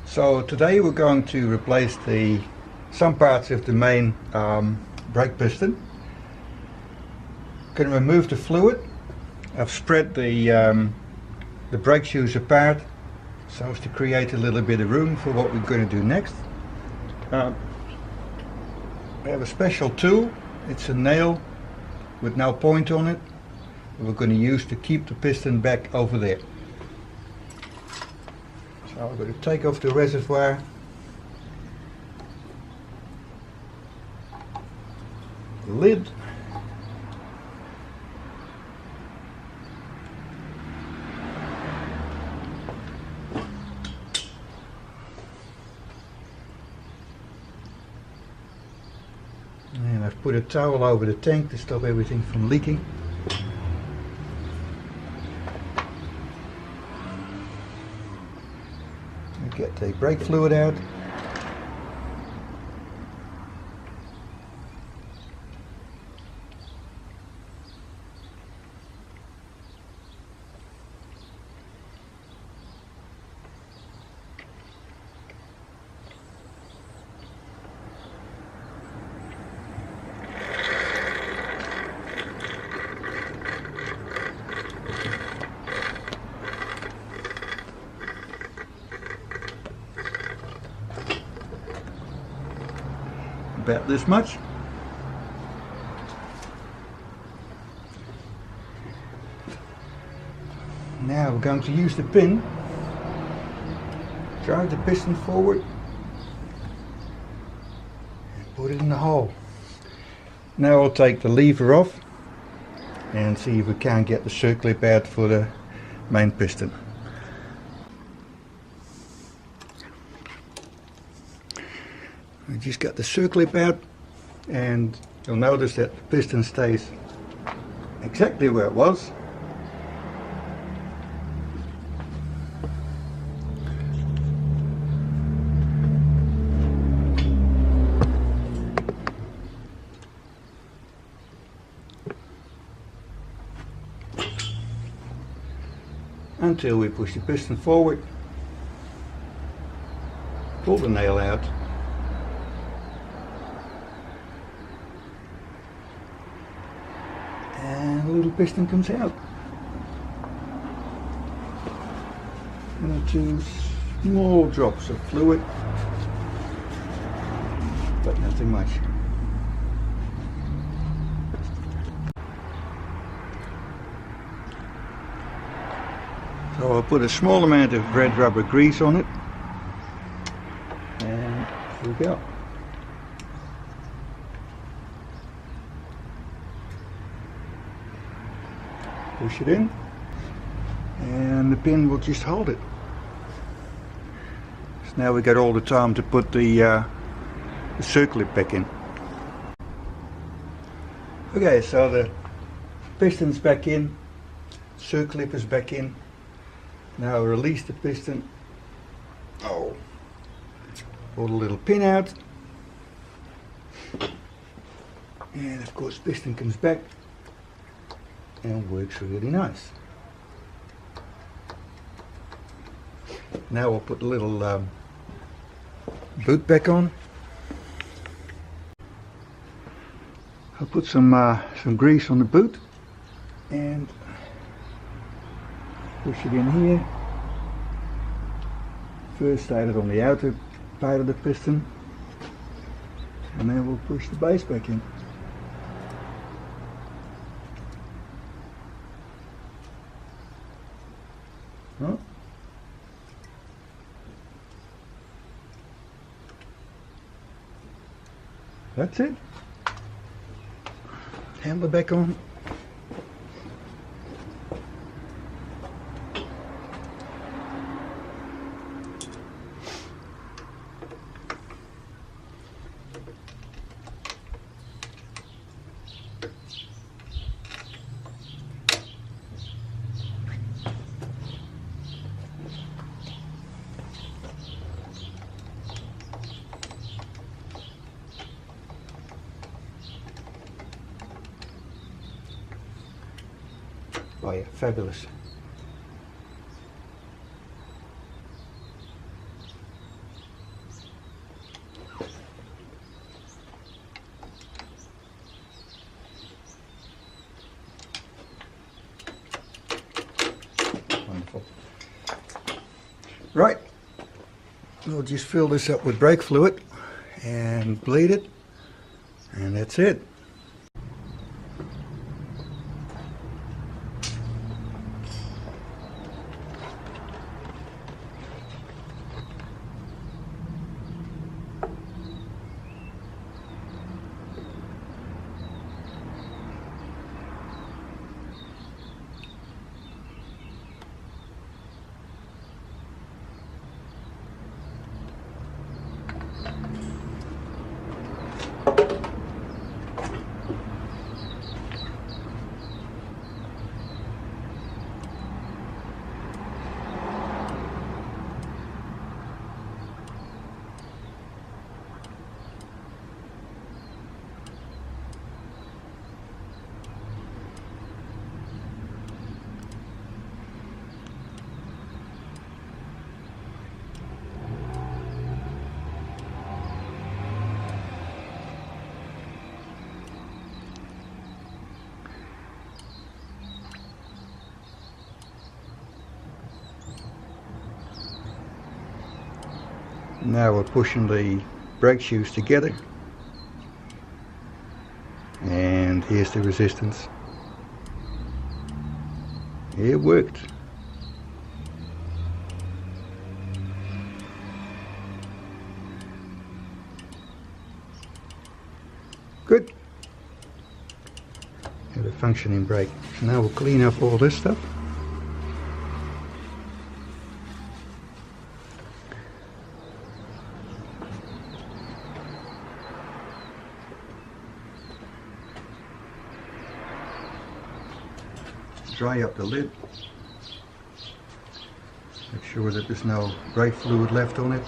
So today we're going to replace some parts of the main brake piston. Going to remove the fluid. I've spread the brake shoes apart so as to create a little bit of room for what we're going to do next. We have a special tool. It's a nail with no point on it. We're going to use to keep the piston back over there. So I'm going to take off the reservoir, lid, and I've put a towel over the tank to stop everything from leaking. Get the brake fluid out. About this much. Now we're going to use the pin, drive the piston forward and put it in the hole. Now I'll take the lever off and see if we can get the circlip out for the main piston. I just got the circlip out, and you'll notice that the piston stays exactly where it was. Until we push the piston forward, pull the nail out, and a little piston comes out. And 2 small drops of fluid, but nothing much. So I'll put a small amount of red rubber grease on it, and here we go. Push it in, and the pin will just hold it. So now we got all the time to put the circlip back in. Okay, so the piston's back in, circlip is back in. Now release the piston. Oh, pull the little pin out, and of course piston comes back and works really nice. Now we'll put the little boot back on. I'll put some grease on the boot and push it in here. First start it on the outer part of the piston, and then we'll push the base back in. Oh. That's it. Handle back on. Oh yeah, fabulous. Right, we'll just fill this up with brake fluid and bleed it, and that's it. Now we're pushing the brake shoes together, and here's the resistance. It worked. Good. Have a functioning brake. Now we'll clean up all this stuff. Dry up the lid. Make sure that there's no brake fluid left on it.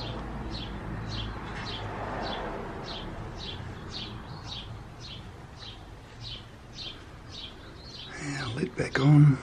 And lid back on.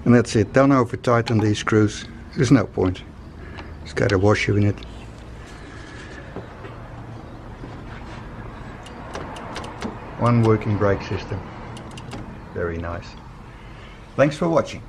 And that's it. Don't over tighten these screws. There's no point. It's got a washer in it. One working brake system. Very nice. Thanks for watching.